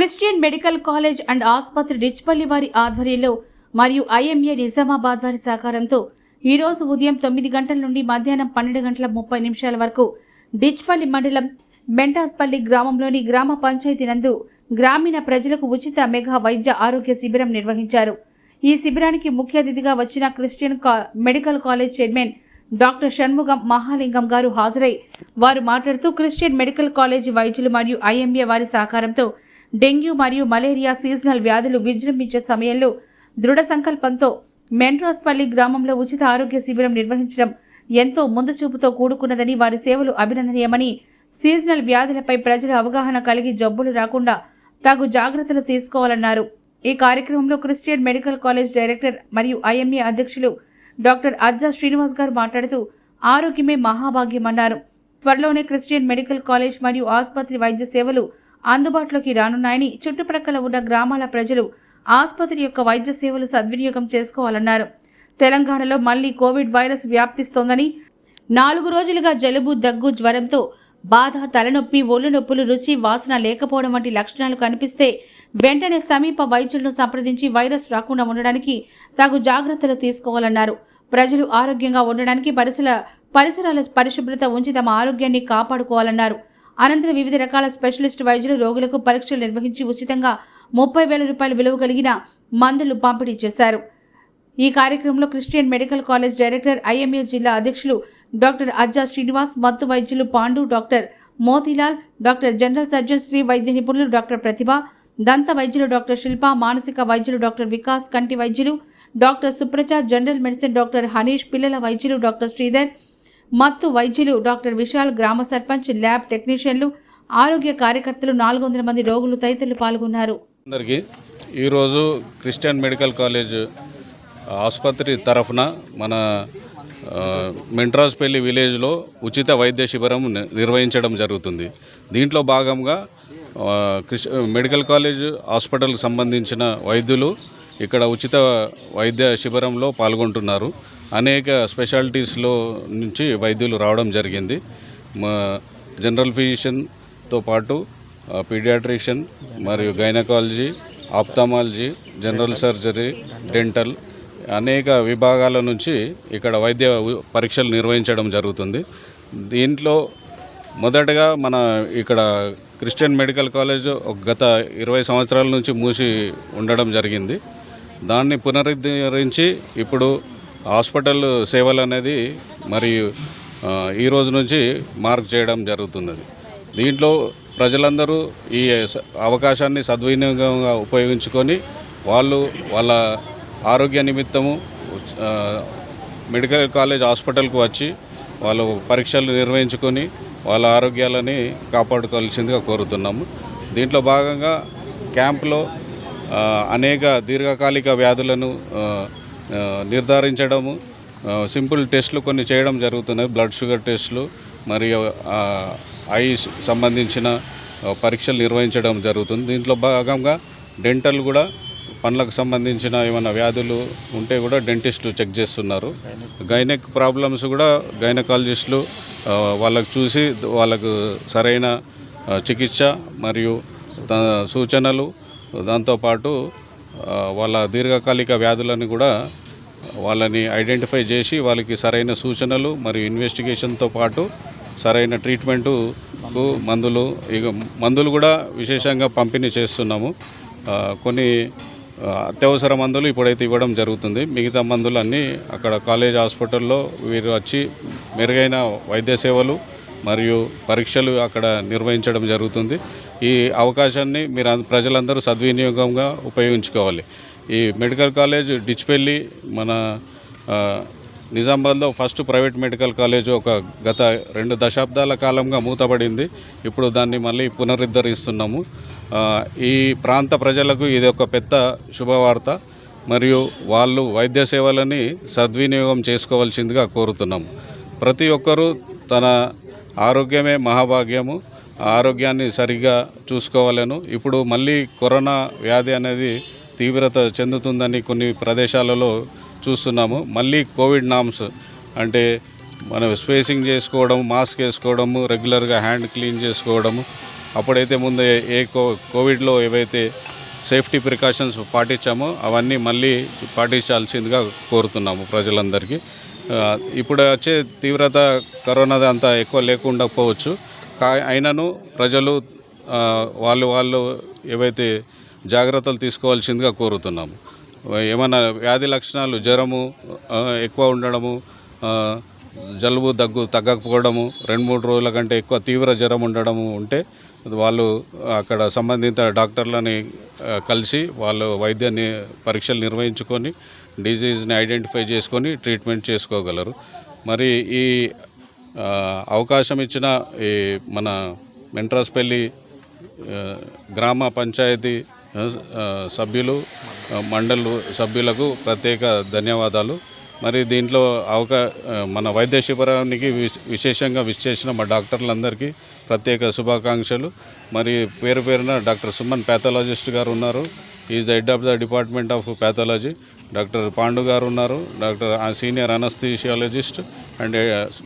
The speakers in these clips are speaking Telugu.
క్రిస్టియన్ మెడికల్ కాలేజ్ అండ్ ఆసుపత్రి డిచ్పల్లి వారి ఆధ్వర్యంలో మరియు ఐఎంఏ నిజామాబాద్ వారి సహకారంతో ఈరోజు ఉదయం 9 గంటల నుండి మధ్యాహ్నం 12:30 వరకు డిచ్పల్లి మండలం మెంటాస్పల్లి గ్రామంలోని గ్రామ పంచాయతీ నందు గ్రామీణ ప్రజలకు ఉచిత మెగా వైద్య ఆరోగ్య శిబిరం నిర్వహించారు. ఈ శిబిరానికి ముఖ్య అతిథిగా వచ్చిన Christian medical college chairman doctor Shanmugam Mahalingam గారు హాజరై వారు మాట్లాడుతూ క్రిస్టియన్ మెడికల్ కాలేజ్ వైద్యులు మరియు ఐఎంఏ వారి సహకారంతో డెంగ్యూ మరియు మలేరియా సీజనల్ వ్యాధులు విజృంభించే సమయంలో దృఢ సంకల్పంతో మెంట్రాస్పల్లి గ్రామంలో ఉచిత ఆరోగ్య శిబిరం నిర్వహించడం ఎంతో ముందు చూపుతో కూడుకున్నదని, వారి సేవలు అభినందనీయమని, సీజనల్ వ్యాధులపై ప్రజలు అవగాహన కలిగి జబ్బులు రాకుండా తగు జాగ్రత్తలు తీసుకోవాలన్నారు. ఈ కార్యక్రమంలో క్రిస్టియన్ మెడికల్ కాలేజ్ డైరెక్టర్ మరియు ఐఎంఏ అధ్యక్షులు డాక్టర్ అజ్జా శ్రీనివాస్ గారు మాట్లాడుతూ ఆరోగ్యమే మహాభాగ్యమన్నారు. త్వరలోనే క్రిస్టియన్ మెడికల్ కాలేజ్ మరియు ఆసుపత్రి వైద్య సేవలు అందుబాటులోకి రానున్నాయని, చుట్టుప్రక్కల ఉన్న గ్రామాల ప్రజలు ఆసుపత్రి యొక్క వైద్య సేవలు సద్వినియోగం చేసుకోవాలన్నారు. తెలంగాణలో మళ్లీ కోవిడ్ వైరస్ వ్యాప్తిస్తోందని, 4 రోజులుగా జలుబు, దగ్గు, జ్వరంతో బాధ, తలనొప్పి, ఒళ్ళు నొప్పులు, రుచి, వాసన లేకపోవడం వంటి లక్షణాలు కనిపిస్తే వెంటనే సమీప వైద్యులను సంప్రదించి వైరస్ రాకుండా ఉండడానికి తగు జాగ్రత్తలు తీసుకోవాలన్నారు. ప్రజలు ఆరోగ్యంగా ఉండడానికి పరిసరాల పరిశుభ్రత ఉంచి తమ ఆరోగ్యాన్ని కాపాడుకోవాలన్నారు. అనంతరం వివిధ రకాల స్పెషలిస్ట్ వైద్యులు రోగులకు పరీక్షలు నిర్వహించి ఉచితంగా 30,000 రూపాయల విలువ కలిగిన మందులు పంపిణీ చేశారు. ఈ కార్యక్రమంలో Christian medical college director, IMA జిల్లా అధ్యక్షులు డాక్టర్ అజ్జా శ్రీనివాస్, మత్తు వైద్యులు Pandu, doctor Motilal, doctor general surgeon, స్త్రీ వైద్య నిపుణులు డాక్టర్ ప్రతిభ, దంత వైద్యులు డాక్టర్ శిల్ప, మానసిక వైద్యులు డాక్టర్ వికాస్, కంటి వైద్యులు doctor Supraja, general medicine doctor Hanish, పిల్లల వైద్యులు డాక్టర్ శ్రీధర్, మత్తు వైద్యులు డాక్టర్ విశాల్, గ్రామ సర్పంచ్, ల్యాబ్ టెక్నీషియన్లు, ఆరోగ్య కార్యకర్తలు, 400 మంది రోగులు తదితరులు పాల్గొన్నారు. అందరికీ ఈరోజు క్రిస్టియన్ మెడికల్ కాలేజ్ ఆసుపత్రి తరఫున మన మెంట్రాస్పల్లి విలేజ్లో ఉచిత వైద్య శిబిరం నిర్వహించడం జరుగుతుంది. దీంట్లో భాగంగా మెడికల్ కాలేజ్ హాస్పిటల్కి సంబంధించిన వైద్యులు ఇక్కడ ఉచిత వైద్య శిబిరంలో పాల్గొంటున్నారు. అనేక స్పెషాలిటీస్లో నుంచి వైద్యులు రావడం జరిగింది. జనరల్ ఫిజిషియన్తో పాటు పీడియాట్రిషియన్ మరియు gynaecology, ophthalmology, general surgery, dental అనేక విభాగాల నుంచి ఇక్కడ వైద్య పరీక్షలు నిర్వహించడం జరుగుతుంది. దీంట్లో మొదటగా మన ఇక్కడ క్రిస్టియన్ మెడికల్ కాలేజ్ గత 20 సంవత్సరాల నుంచి మూసి ఉండడం జరిగింది. దాన్ని పునరుద్ధరించి ఇప్పుడు హాస్పిటల్ సేవలు అనేది మరియు ఈ రోజు నుంచి మార్క్ చేయడం జరుగుతున్నది. దీంట్లో ప్రజలందరూ ఈ అవకాశాన్ని సద్వినియోగంగా ఉపయోగించుకొని వాళ్ళ ఆరోగ్య నిమిత్తము మెడికల్ కాలేజ్ హాస్పిటల్కు వచ్చి వాళ్ళు పరీక్షలు నిర్వహించుకొని వాళ్ళ ఆరోగ్యాలని కాపాడుకోవాల్సిందిగా కోరుతున్నాము. దీంట్లో భాగంగా క్యాంపులో అనేక దీర్ఘకాలిక వ్యాధులను నిర్ధారించడము, సింపుల్ టెస్టులు కొన్ని చేయడం జరుగుతున్నాయి. బ్లడ్ షుగర్ టెస్టులు మరియు ఐ సంబంధించిన పరీక్షలు నిర్వహించడం జరుగుతుంది. దీంట్లో భాగంగా డెంటల్ కూడా పండ్లకు సంబంధించిన ఏమైనా వ్యాధులు ఉంటే కూడా డెంటిస్టు చెక్ చేస్తున్నారు. గైనక్ ప్రాబ్లమ్స్ కూడా గైనకాలజిస్టులు వాళ్ళకు చూసి వాళ్ళకు సరైన చికిత్స మరియు సూచనలు, దాంతోపాటు వాళ్ళ దీర్ఘకాలిక వ్యాధులను కూడా వాళ్ళని ఐడెంటిఫై చేసి వాళ్ళకి సరైన సూచనలు మరియు ఇన్వెస్టిగేషన్తో పాటు సరైన ట్రీట్మెంటుకు మందులు కూడా విశేషంగా పంపిణీ చేస్తున్నాము. కొన్ని అత్యవసర మందులు ఇప్పుడైతే ఇవ్వడం జరుగుతుంది. మిగతా మందులన్నీ అక్కడ కాలేజ్ హాస్పిటల్లో వీరు వచ్చి మెరుగైన వైద్య సేవలు మరియు పరీక్షలు అక్కడ నిర్వహించడం జరుగుతుంది. ఈ అవకాశాన్ని ప్రజలందరూ సద్వినియోగంగా ఉపయోగించుకోవాలి. ఈ మెడికల్ కాలేజ్ డిచ్పల్లి మన నిజామాబాద్లో ఫస్ట్ ప్రైవేట్ మెడికల్ కాలేజ్ గత 2 దశాబ్దాల కాలంగా మూతపడింది. ఇప్పుడు దాన్ని మళ్ళీ పునరుద్ధరిస్తున్నాము. ఈ ప్రాంత ప్రజలకు ఇది ఒక పెద్ద శుభవార్త మరియు వాళ్ళు వైద్య సేవలని సద్వినియోగం చేసుకోవాల్సిందిగా కోరుతున్నాము. ప్రతి ఒక్కరూ తన ఆరోగ్యమే మహాభాగ్యము, ఆరోగ్యాన్ని సరిగ్గా చూసుకోవాలను. ఇప్పుడు మళ్ళీ కరోనా వ్యాధి అనేది తీవ్రత చెందుతుందని కొన్ని ప్రదేశాలలో చూస్తున్నాము. మళ్ళీ కోవిడ్ నామ్స్ అంటే మనం స్పేసింగ్ చేసుకోవడం, మాస్క్ వేసుకోవడము, రెగ్యులర్గా హ్యాండ్ క్లీన్ చేసుకోవడము, అప్పుడైతే ముందు కోవిడ్లో ఏవైతే సేఫ్టీ ప్రికాషన్స్ పాటించామో అవన్నీ మళ్ళీ పాటించాల్సిందిగా కోరుతున్నాము ప్రజలందరికీ. ఇప్పుడు వచ్చే తీవ్రత కరోనాది అంత ఎక్కువ లేకుండా పోవచ్చు, అయినను ప్రజలు వాళ్ళు ఏవైతే జాగ్రత్తలు తీసుకోవాల్సిందిగా కోరుతున్నాము. ఏమైనా వ్యాధి లక్షణాలు జ్వరము ఎక్కువ ఉండడము, జలుబు దగ్గు తగ్గకపోవడము, 2-3 రోజుల కంటే ఎక్కువ తీవ్ర జ్వరం ఉండడము ఉంటే వాళ్ళు అక్కడ సంబంధిత డాక్టర్లని కలిసి వాళ్ళు వైద్యాన్ని పరీక్షలు నిర్వహించుకొని డిజీజ్ని ఐడెంటిఫై చేసుకొని ట్రీట్మెంట్ చేసుకోగలరు. మరి ఈ అవకాశం ఇచ్చిన ఈ మన మెంట్రాస్పల్లి గ్రామ పంచాయతీ సభ్యులు, మండలి సభ్యులకు ప్రత్యేక ధన్యవాదాలు. మరి దీంట్లో మన వైద్య శిబిరానికి విశేషంగా విచ్చేసిన మా డాక్టర్లందరికీ ప్రత్యేక శుభాకాంక్షలు. మరి పేరున డాక్టర్ సుమన్ ప్యాథాలజిస్ట్ గారు ఉన్నారు, is the head of the department of pathology. Doctor Pandu గారు ఉన్నారు, doctor senior anesthesiologist and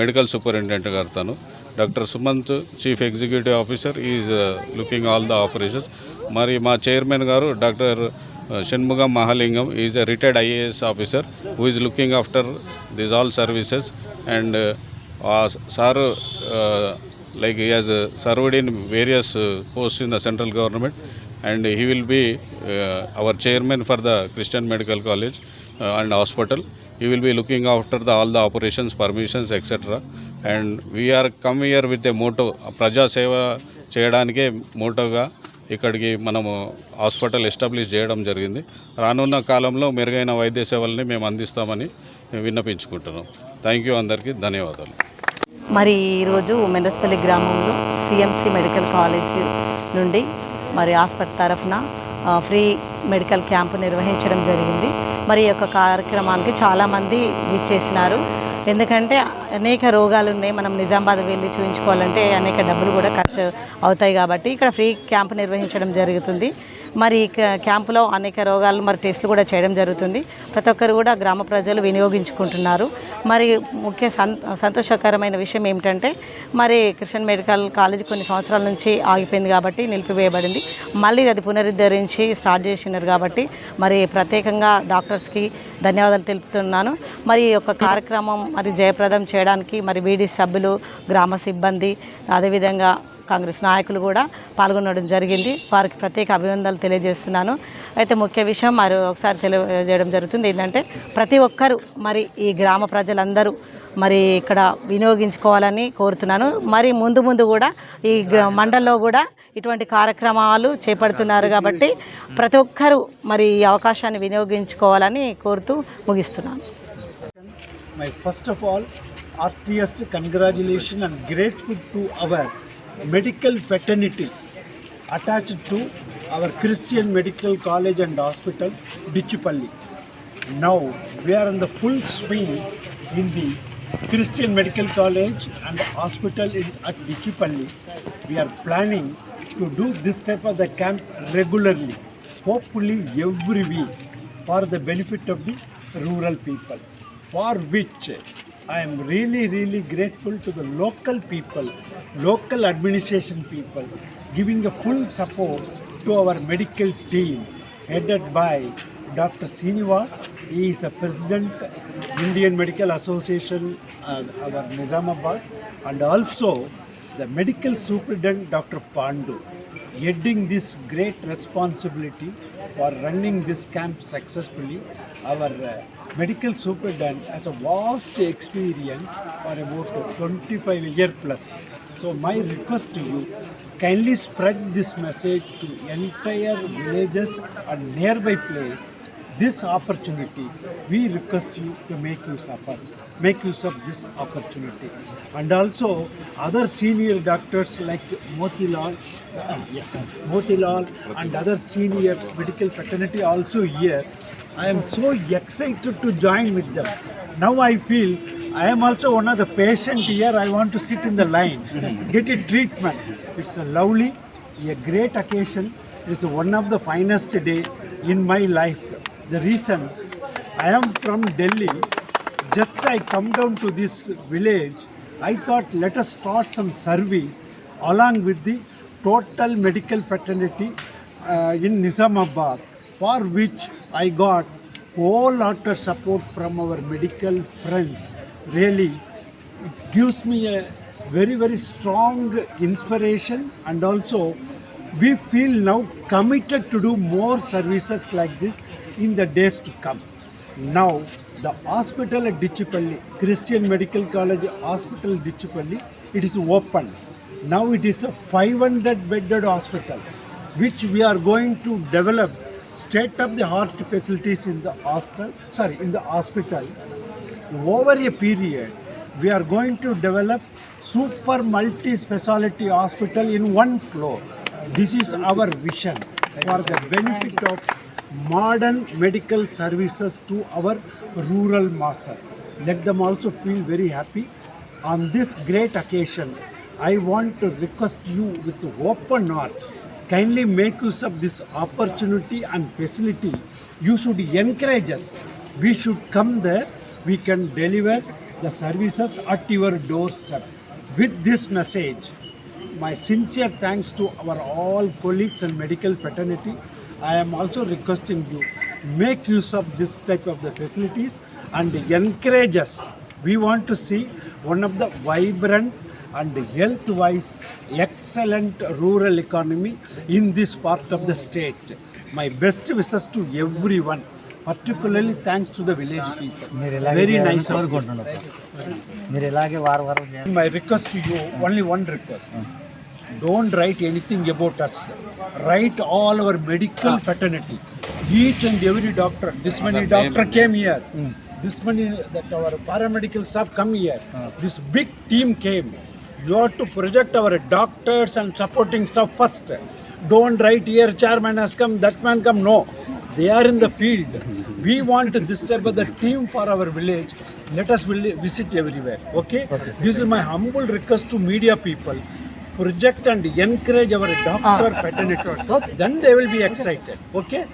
medical superintendent గారు తను. Doctor Sumanth chief executive officer is looking all the operations. మరి మా చైర్మన్ గారు doctor Shanmugam Mahalingam is a retired IAS officer who is looking after this all services. And sir like he has served in various posts in the central government, and he will be our chairman for the Christian Medical College and hospital. He will be looking after all the operations, permissions, etc. And we are come here with a motto, ప్రజా సేవ చేయడానికే మోటోగా ఇక్కడికి మనము హాస్పిటల్ ఎస్టాబ్లిష్ చేయడం జరిగింది. రానున్న కాలంలో మెరుగైన వైద్య సేవల్ని మేము అందిస్తామని విన్నపించుకుంటున్నాం. థ్యాంక్ యూ, అందరికీ ధన్యవాదాలు. మరి ఈరోజు మెండస్పల్లి గ్రామంలో CMC మెడికల్ కాలేజ్ నుండి మరి హాస్పిటల్ తరఫున ఫ్రీ మెడికల్ క్యాంపు నిర్వహించడం జరిగింది. మరి ఈ యొక్క కార్యక్రమానికి చాలామంది విచ్చేసినారు. ఎందుకంటే అనేక రోగాలు ఉన్నాయి, మనం నిజామాబాద్ వెళ్ళి చూపించుకోవాలంటే అనేక డబ్బులు కూడా ఖర్చు అవుతాయి. కాబట్టి ఇక్కడ ఫ్రీ క్యాంపు నిర్వహించడం జరుగుతుంది. మరి క్యాంపులో అనేక రోగాలు మరి టెస్టులు కూడా చేయడం జరుగుతుంది. ప్రతి ఒక్కరు కూడా గ్రామ ప్రజలు వినియోగించుకుంటున్నారు. మరి ముఖ్య సంతోషకరమైన విషయం ఏమిటంటే మరి క్రిస్టియన్ మెడికల్ కాలేజ్ కొన్ని సంవత్సరాల నుంచి ఆగిపోయింది కాబట్టి నిలిపివేయబడింది. మళ్ళీ అది పునరుద్ధరించి స్టార్ట్ చేసినారు కాబట్టి మరి ప్రత్యేకంగా డాక్టర్స్కి ధన్యవాదాలు తెలుపుతున్నాను. మరి ఈ యొక్క కార్యక్రమం మరి జయప్రదం చేయడానికి మరి BD సభ్యులు, గ్రామ సిబ్బంది, అదేవిధంగా కాంగ్రెస్ నాయకులు కూడా పాల్గొనడం జరిగింది. వారికి ప్రత్యేక అభినందనలు తెలియజేస్తున్నాను. అయితే ముఖ్య విషయం మరి ఒకసారి తెలియజేయడం జరుగుతుంది ఏంటంటే ప్రతి ఒక్కరూ మరి ఈ గ్రామ ప్రజలందరూ మరి ఇక్కడ వినియోగించుకోవాలని కోరుతున్నాను. మరి ముందు కూడా ఈ మండలంలో కూడా ఇటువంటి కార్యక్రమాలు చేపడుతున్నారు కాబట్టి ప్రతి ఒక్కరూ మరి ఈ అవకాశాన్ని వినియోగించుకోవాలని కోరుతూ ముగిస్తున్నాను. First of all, heartiest congratulations and grateful to our medical fraternity attached to our Christian Medical College and Hospital, Dichipalli. Now we are in the full swing in the Christian Medical College and Hospital at Dichipalli. We are planning to do this type of the camp regularly, hopefully every week, for the benefit of the rural people, for which I am really grateful to the local people, local administration people, giving a full support to our medical team headed by Dr. Srinivas. He is the President, Indian Medical Association, our Nizamabad, and also the Medical Superintendent Dr. Pandu, heading this great responsibility for running this camp successfully. Our medical superintendent has a vast experience for about 25 years plus. So my request to you, kindly spread this message to entire villages and nearby place. This opportunity, we request you to make use of us, make use of this opportunity. And also other senior doctors like Motilal and other senior medical fraternity also here. I am so excited to join with them. Now I feel I am also one of the patient here. I want to sit in the line, get a treatment. It's a lovely, a great occasion. It's one of the finest day in my life. The reason I am from Delhi, just I come down to this village, I thought let us start some service along with the total medical fraternity in Nizamabad, for which I got wholehearted support from our medical friends. Really, it gives me a very, very strong inspiration, and also we feel now committed to do more services like this in the days to come. Now, the hospital at Dichipalli, Christian Medical College Hospital Dichipalli, it is open. Now it is a 500 bedded hospital, which we are going to develop state-of-the-art facilities in the hospital. Over a period, we are going to develop super multi-speciality hospital in one floor. This is our vision for the benefit of modern medical services to our rural masses. Let them also feel very happy. On this great occasion, I want to request you with open heart, kindly make use of this opportunity and facility. You should encourage us. We should come there. We can deliver the services at your doorstep. With this message, my sincere thanks to our all colleagues and medical fraternity. I am also requesting you, make use of this type of the facilities and encourage us. We want to see one of the vibrant and health-wise excellent rural economy in this part of the state. My best wishes to everyone, particularly thanks to the village people. Very nice of you. My request to you, only one request. Don't write anything about us. Write all our medical fraternity. Each and every doctor. This many doctor came here. This many that our paramedical staff come here. This big team came. You have to project our doctors and supporting staff first. Don't write here chairman has come, that man come. No. They are in the field. We want this type of the team for our village. Let us visit everywhere. Okay? This is my humble request to media people. Project and encourage our doctor fraternity. Then they will be excited. Okay?